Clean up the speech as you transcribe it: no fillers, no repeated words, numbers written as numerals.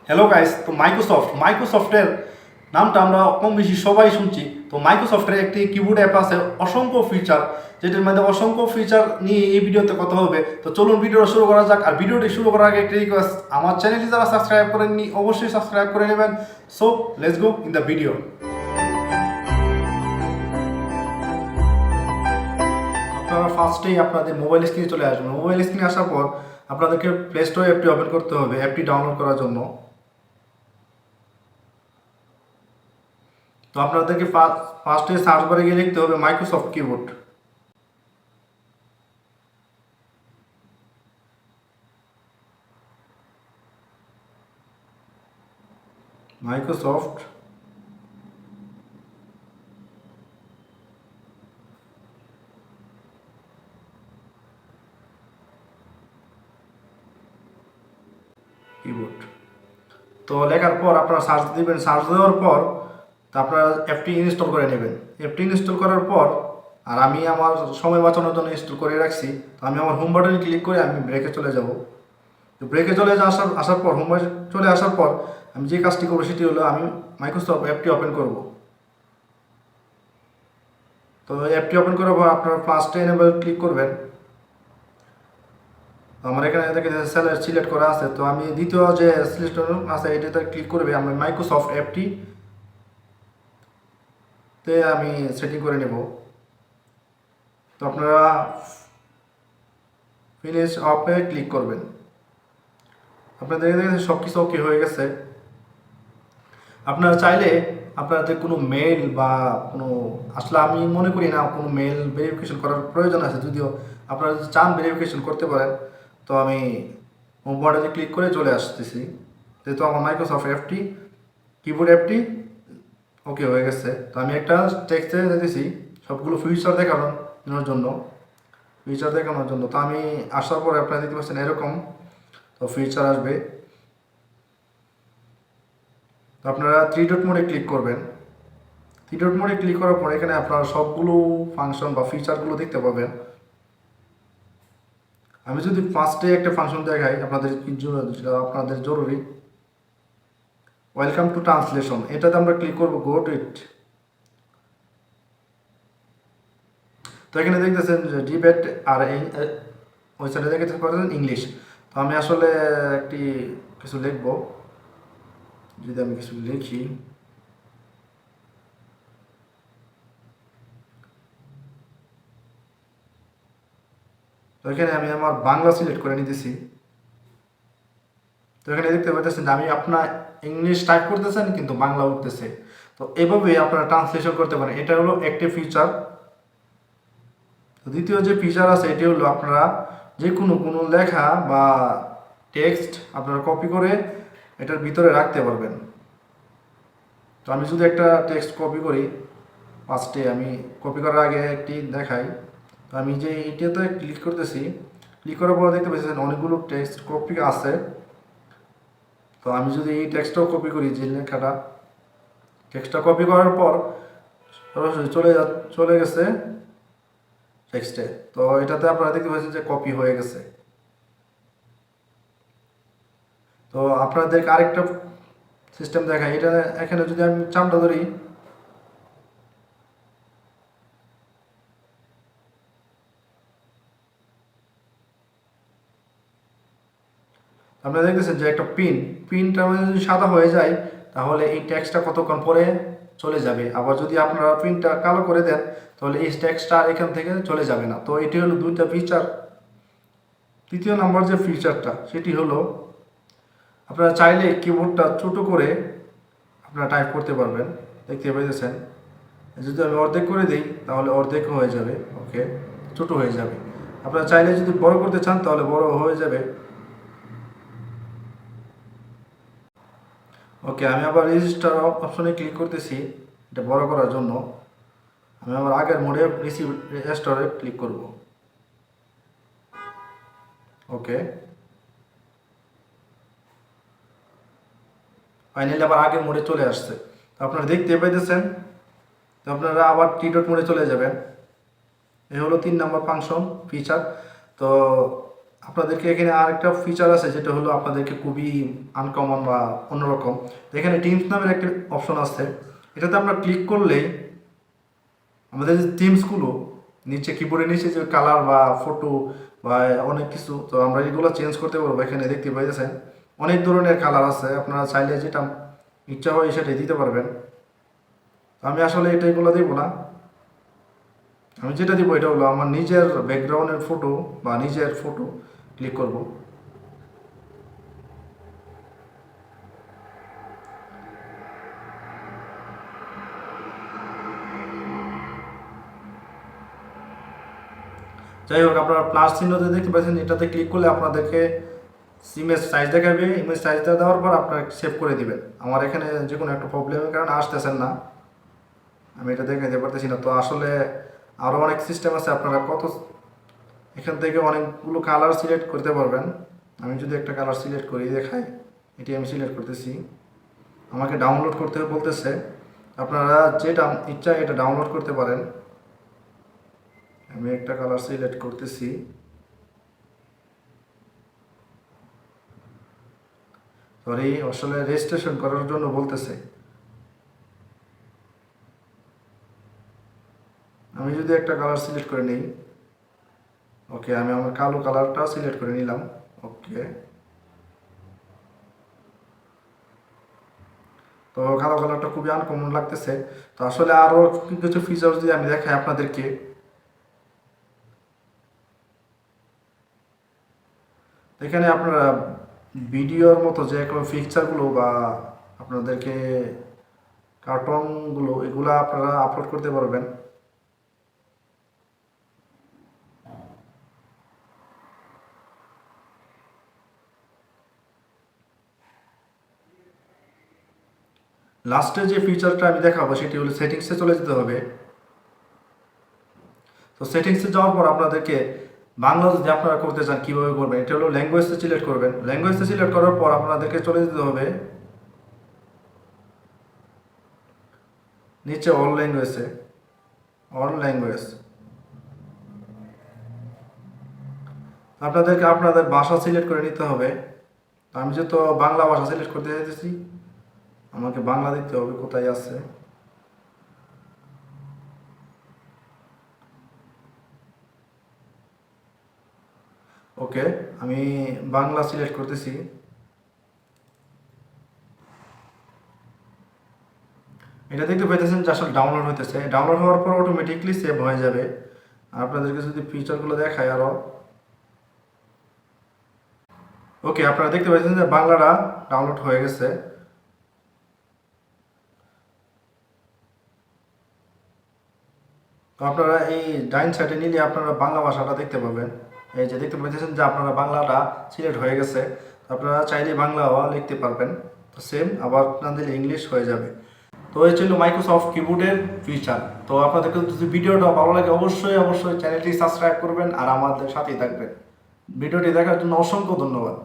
Hello guys, তো মাইক্রোসফটের নামটা আমরা কম বেশি সবাই শুনছি। তো মাইক্রোসফটের একটি কিবোর্ড অ্যাপ আছে অসংখ্য ফিচার, যেটির মধ্যে অসংখ্য ফিচার নিয়ে এই ভিডিওতে কথা হবে। তো চলুন ভিডিওটা শুরু করা যাক। আর ভিডিওটি শুরু করার আগে একটি রিকোয়েস্ট, আমার চ্যানেলটি যারা সাবস্ক্রাইব করেননি অবশ্যই সাবস্ক্রাইব করে নেবেন। So let's go in the video. আপনারা ফার্স্টেই আপনাদের মোবাইল স্ক্রিনে চলে আসবেন। মোবাইল স্ক্রিনে আসার পর আপনাদেরকে প্লে স্টোর অ্যাপটি ওপেন করতে হবে অ্যাপটি ডাউনলোড করার জন্য। তো আপনাদেরকে ফার্স্টে সার্চ বারে গিয়ে লিখতে হবে মাইক্রোসফট কিবোর্ড। Microsoft keyboard. তো লেখার পর আপনারা সার্চ দিবেন। সার্চ দেওয়ার পর তো আপনারা অ্যাপটি ইনস্টল করে নেবেন। অ্যাপটি ইনস্টল করার পর আর আমি আমার সময় বাঁচানোর জন্য ইনস্টল করে রাখছি। তো আমি আমার হোম বাটনে ক্লিক করে আমি ব্রেকে চলে যাব। তো ব্রেকে চলে আসার পর হোম চলে আসার পর আমি যে কাজটি করবো সেটি হলো আমি মাইক্রোসফট অ্যাপটি ওপেন করব। তো অ্যাপটি ওপেন করার পর আপনারা ফার্স্টে এনেবল ক্লিক করবেন। আমার এখানে দেখে সিলেক্ট করা আছে। তো আমি দ্বিতীয় যে সিলেক্ট আছে এটাতে ক্লিক করবে। আমি মাইক্রোসফট অ্যাপটি তে আমি সেটিং করে নেব। তো আপনারা ফিনিশ অফে ক্লিক করবেন। আপনাদের দেখে সব কিছু ওকে হয়ে গেছে। আপনারা চাইলে আপনাদের কোনো মেল বা কোনো আসলে আমি মনে করি না কোনো মেল ভেরিফিকেশন করার প্রয়োজন আছে, যদিও আপনারা যদি চান ভেরিফিকেশন করতে পারেন। তো আমি হোমবোর্ডে ক্লিক করে চলে আসতেছি। যেহেতু আমার মাইক্রোসফট অ্যাপটি কিবোর্ড অ্যাপটি ওকে হয়ে গেছে। তো আমি একটা টেক্সটে দিতেছি সবগুলো ফিচার দেখানোর জন্য। তো আমি আসার পরে আপনারা দেখতে পাচ্ছেন এরকম তো ফিচার আসবে। তো আপনারা থ্রি ডট মোডে ক্লিক করবেন। থ্রি ডট মোডে ক্লিক করার পর এখানে আপনারা সবগুলো ফাংশন বা ফিচারগুলো দেখতে পাবেন। আমি যদি ফার্স্টে একটা ফাংশন দেখাই আপনাদের জরুরি, ওয়েলকাম টু ট্রান্সলেশন, এটাতে আমরা ক্লিক করব গো টু ইট। তো এখানে দেখতেছেন যে ডিবেট আর ওই সাইডে দেখতে পাচ্ছেন ইংলিশ। তো আমি আসলে কিছু লিখব। যদি আমি কিছু লিখি, তো এখানে আমি আমার বাংলা সিলেক্ট করে নিতেছি। তো এখানে দেখতে পাচ্ছেন আমি আপনার ইংলিশ টাইপ করতেছেন কিন্তু বাংলা উঠতেছে। তো এভাবে আপনারা ট্রান্সলেশন করতে পারেন। এটা হলো একটি ফিচার। তো দ্বিতীয় যে ফিচার আছে এটি হলো আপনারা যে কোনো লেখা বা টেক্সট আপনারা কপি করে এটার ভিতরে রাখতে পারবেন। তো আমি যদি একটা টেক্সট কপি করি, ফার্স্টে আমি কপি করার আগে একটি দেখাই। তো আমি যে এটাতে ক্লিক করতেছি, ক্লিক করার পর দেখতে পাচ্ছেন অনেকগুলো টেক্সট কপি আছে। তো আমি যদি এই টেক্সটটাও কপি করি, যে টেক্সটটা কপি করার পর সরাসরি চলে গেছে টেক্সটে। তো এটাতে আপনারা দেখতে পাচ্ছেন যে কপি হয়ে গেছে। তো আপনাদেরকে আরেকটা সিস্টেম দেখাই। এটা এখানে যদি আমি চামটা ধরি, আপনারা দেখতেছেন যে একটা পিনটা যদি সাদা হয়ে যায় তাহলে এই টেক্সটটা কতক্ষণ পরে চলে যাবে। আবার যদি আপনারা পিনটা কালো করে দেন তাহলে এই টেক্সটটা এখান থেকে চলে যাবে না। তো এটি হলো দুইটা ফিচার। তৃতীয় নাম্বার যে ফিচারটা সেটি হলো আপনারা চাইলে কিবোর্ডটা ছোট করে আপনারা টাইপ করতে পারবেন। দেখতে পেয়েছেন যদি আমি অর্ধেক করে দিই তাহলে অর্ধেক হয়ে যাবে, ওকে, ছোট হয়ে যাবে। আপনারা চাইলে যদি বড় করতে চান তাহলে বড় হয়ে যাবে। ওকে, আমি আবার রেজিস্টার অপশনে ক্লিক করতেছি এটা বড় করার জন্য। আমি আমার আগের মোডে রেজিস্টারে ক্লিক করব। ওকে, ফাইনালি আবার আগের মোডে চলে আসছে। তো আপনারা দেখতে পাইতেছেন। তো আপনারা আবার টি ডট মোডে চলে যাবেন। এই হলো 3 নম্বর ফাংশন ফিচার। তো আপনাদেরকে এখানে আরেকটা ফিচার আছে যেটা হলো আপনাদেরকে খুবই আনকমন বা অন্যরকম। এখানে টিমস নামের একটা অপশন আছে, এটাতে আমরা ক্লিক করলেই আমাদের যে থিমসগুলো নিচে কিবোর্ডের নিচে যে কালার বা ফটো বা অনেক কিছু, তো আমরা এগুলো চেঞ্জ করতে পারবো। এখানে দেখতে পাইতেছেন অনেক ধরনের কালার আছে, আপনারা চাইলে যেটা ইচ্ছা হয় সেটাই দিতে পারবেন। আমি আসলে এটাইগুলো দিব না, আমি যেটা দিব এটা হলো আমার নিজের ব্যাকগ্রাউন্ডের ফটো বা নিজের ফটো ক্লিক করব। যাই হোক, আপনারা প্লাস চিহ্নতে দেখতে পাচ্ছেন, এটাতে ক্লিক করলে আপনাদেরকে ইমেজ সাইজ দেখাবে। ইমেজ সাইজটা দেওয়ার পর আপনারা সেভ করে দিবেন। আমার এখানে যে কোনো একটা প্রবলেমের কারণে আসতেছেন না, আমি এটা দেখাতে পারতেছি না। তো আসলে আরও অনেক সিস্টেম আছে, আপনারা এখান থেকে অনেকগুলো কালার সিলেক্ট করতে পারবেন। আমি যদি একটা কালার সিলেক্ট করি দেখাই, এটি আমি সিলেক্ট করতেছি, আমাকে ডাউনলোড করতে বলতেছে। আপনারা যেটা ইচ্ছা এটা ডাউনলোড করতে পারেন। আমি একটা কালার সিলেক্ট করতেছি, সরি আসলে রেজিস্ট্রেশন করার জন্য বলতেছে। আমি যদি একটা কালার সিলেক্ট করে নিই, ওকে, আমি আমার কালো কালারটা সিলেক্ট করে নিলাম। ওকে, তো কালো কালারটা খুবই আনকমন লাগতেছে। তো আসলে আরও কিছু ফিচার যদি আমি দেখাই আপনাদেরকে, এখানে আপনারা ভিডিওর মতো যে কোনো পিকচারগুলো বা আপনাদেরকে কার্টুনগুলো এগুলো আপনারা আপলোড করতে পারবেন। লাস্টের যে ফিচারটা আমি দেখাবো সেটি হলো সেটিংসে চলে যেতে হবে। তো সেটিংসে যাওয়ার পর আপনাদেরকে বাংলা যদি আপনারা করতে চান কীভাবে করবেন, এটা হলো ল্যাঙ্গুয়েজটা সিলেক্ট করবেন। ল্যাঙ্গুয়েজটা সিলেক্ট করার পর আপনাদেরকে চলে যেতে হবে নিচে অল ল্যাঙ্গুয়েজে, অল ল্যাঙ্গুয়েজ। আপনাদেরকে আপনাদের ভাষা সিলেক্ট করে নিতে হবে। আমি যেহেতু বাংলা ভাষা সিলেক্ট করতে চাইতেছি, আমাকে বাংলা দিতে হবে, কোথায় আছে। ওকে, আমি বাংলা সিলেক্ট করতেছি। এটা দেখতে পাইতেছেন যে আসলে ডাউনলোড হইতেছে। ডাউনলোড হওয়ার পর অটোমেটিকলি সেভ হয়ে যাবে। আর আপনাদেরকে যদি ফিচারগুলো দেখায় আরও, ওকে, আপনারা দেখতে পাচ্ছেন যে বাংলাটা ডাউনলোড হয়ে গেছে। তো আপনারা এই ডাইন সাইডে নিলে আপনারা বাংলা ভাষাটা দেখতে পাবেন। এই যে দেখতে পাচ্ছেন যে আপনারা বাংলাটা সিলেক্ট হয়ে গেছে। আপনারা চাইলে বাংলাও লিখতে পারবেন, তো সেম, আবার না দিলে ইংলিশ হয়ে যাবে। তো এই ছিল মাইক্রোসফট কিবোর্ডের ফিচার। তো আপনাদেরকে যদি ভিডিওটা ভালো লাগে অবশ্যই অবশ্যই চ্যানেলটি সাবস্ক্রাইব করবেন আর আমাদের সাথেই থাকবেন। ভিডিওটি দেখার জন্য অসংখ্য ধন্যবাদ।